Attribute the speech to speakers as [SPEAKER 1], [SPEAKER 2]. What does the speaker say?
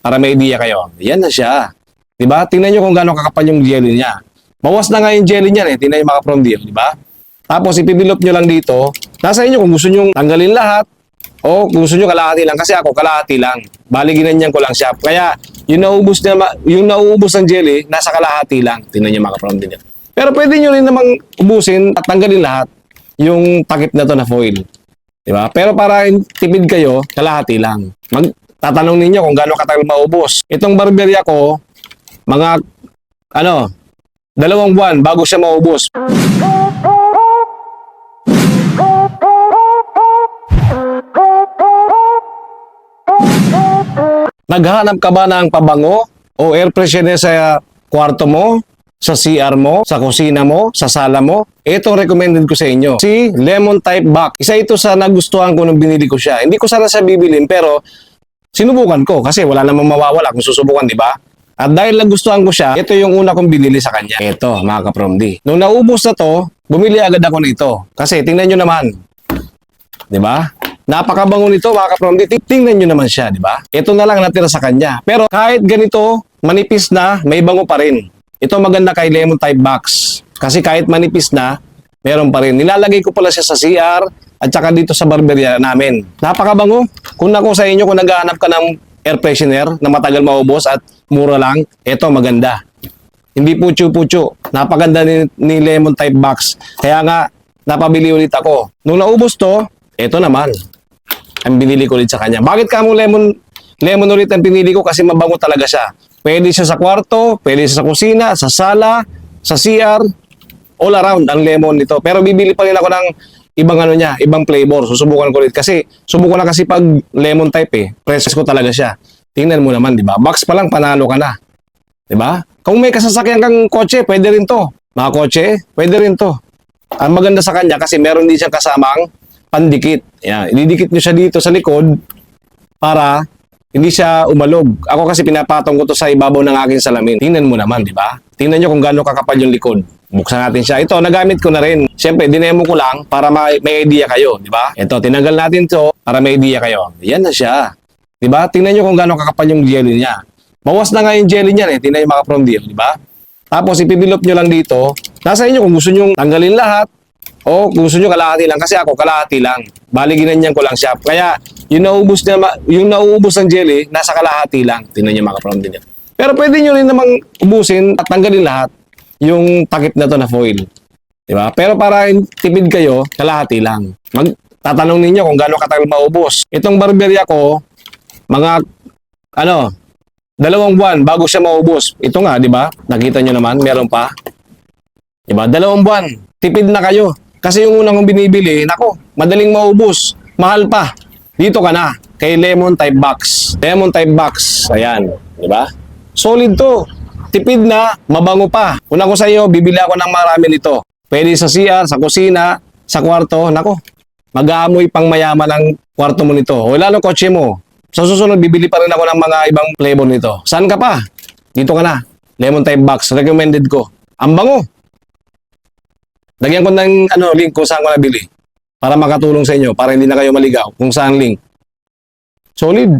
[SPEAKER 1] para may idea kayo. Yan na siya. Diba? Tingnan nyo kung gaano kakapal yung jelly niya. Bawas na nga yung jelly niya eh. Tingnan nyo mga kaprom, diba? Tapos ipibilop nyo lang dito. Nasa inyo kung gusto nyo tanggalin lahat o kung gusto nyo kalahati lang. Kasi ako kalahati lang. Bali ginanyan ko lang siya. Kaya yung nauubos ng jelly, nasa kalahati lang. Tingnan nyo mga kaprom din yan. Pero pwede nyo rin namang ubusin at tanggalin lahat yung takip na to na foil. Diba? Pero para tipid kayo, kalahati lang. Tatanong ninyo kung gaano katagal maubos. Itong barberya ko, mga 2 buwan bago siya maubos. Naghahanap ka ba ng pabango o air freshener sa kwarto mo, sa CR mo, sa kusina mo, sa sala mo? Ito recommended ko sa inyo. Si Lemon Type Box. Isa ito sa nagustuhan ko nung binili ko siya. Hindi ko sana siya bibilin pero sinubukan ko kasi wala namang mawawala kung susubukan, di ba? At dahil nagustuhan ko siya, ito yung una kong binili sa kanya. Ito, mga kapromdi. Nung naubos na to, bumili agad ako nito. Kasi tingnan nyo naman. Di ba? Napakabango nito, mga kapromdi. Tingnan nyo naman siya, di ba? Ito na lang natira sa kanya. Pero kahit ganito, manipis na, may bango pa rin. Ito maganda kay Lemon Type Box. Kasi kahit manipis na, meron pa rin. Nilalagay ko pala siya sa CR at saka dito sa barberya namin. Napakabango. Kung ako sa inyo, kung naghahanap ka ng air freshener na matagal maubos at mura lang, ito maganda. Hindi pucho-pucho. Napaganda ni Lemon Type Box. Kaya nga, napabili ulit ako. Nung naubos to, ito naman. Ang binili ko ulit sa kanya. Bakit ka mo lemon ulit ang pinili ko? Kasi mabango talaga siya. Pwede siya sa kwarto, pwede siya sa kusina, sa sala, sa CR, all around ang lemon nito. Pero bibili pa rin ako ng ibang flavor. Susubukan ko ulit kasi subukan na kasi pag lemon type eh. Precious ko talaga siya. Tingnan mo naman, 'di ba? Box pa lang panalo ka na. 'Di ba? Kung may kasasakyan kang kotse, pwede rin 'to. Mga kotse, pwede rin 'to. Ang maganda sa kanya kasi meron din siyang kasamang pandikit. Yan, ididikit niyo siya dito sa likod para hindi siya umalog. Ako kasi pinapatong ko to sa ibabaw ng aking salamin. Tingnan mo naman, di ba? Tingnan nyo kung gaano kakapal yung likod. Buksan natin siya. Ito, nagamit ko na rin. Siyempre, dinemo ko lang para may idea kayo, di ba? Ito, tinanggal natin to para may idea kayo. Yan na siya. Di ba? Tingnan nyo kung gaano kakapal yung jelly niya. Bawas na nga yung jelly niya, eh. Tingnan yung mga from deal, di ba? Tapos, ipibilop nyo lang dito. Nasa inyo kung gusto nyo tanggalin lahat o kung gusto nyo kalahati lang. Kasi ako, kalahati lang. Bali, ginanyan ko lang siya. Kaya, yung nauubos ng jelly, nasa kalahati lang. Tingnan nyo mga from deal. Pero pwede nyo rin namang ubusin at tanggalin lahat yung takip na to na foil. Diba? Pero para tipid kayo, kalahati lang. Tatanong ninyo kung gaano katagal maubos. Itong barberya ko, mga 2 buwan bago siya maubos. Ito nga, di ba? Nakita nyo naman, meron pa. Di ba? 2 buwan. Tipid na kayo. Kasi yung unang kong binibili, nako, madaling maubos. Mahal pa. Dito ka na, kay Lemon Type Box. Lemon Type Box. Ayan. Di ba? Solid to. Tipid na, mabango pa. Una ko sa iyo, bibili ako ng marami nito. Pwede sa CR, sa kusina, sa kwarto. Nako, mag-aamoy pang mayaman ang kwarto mo nito. O lalo kotse mo. Sa susunod, bibili pa rin ako ng mga ibang flavor nito. Saan ka pa? Dito ka na. Lemon Type Box. Recommended ko. Ang bango. Lagyan ko ng link kung saan ko nabili. Para makatulong sa inyo. Para hindi na kayo maligaw kung saan link. Solid.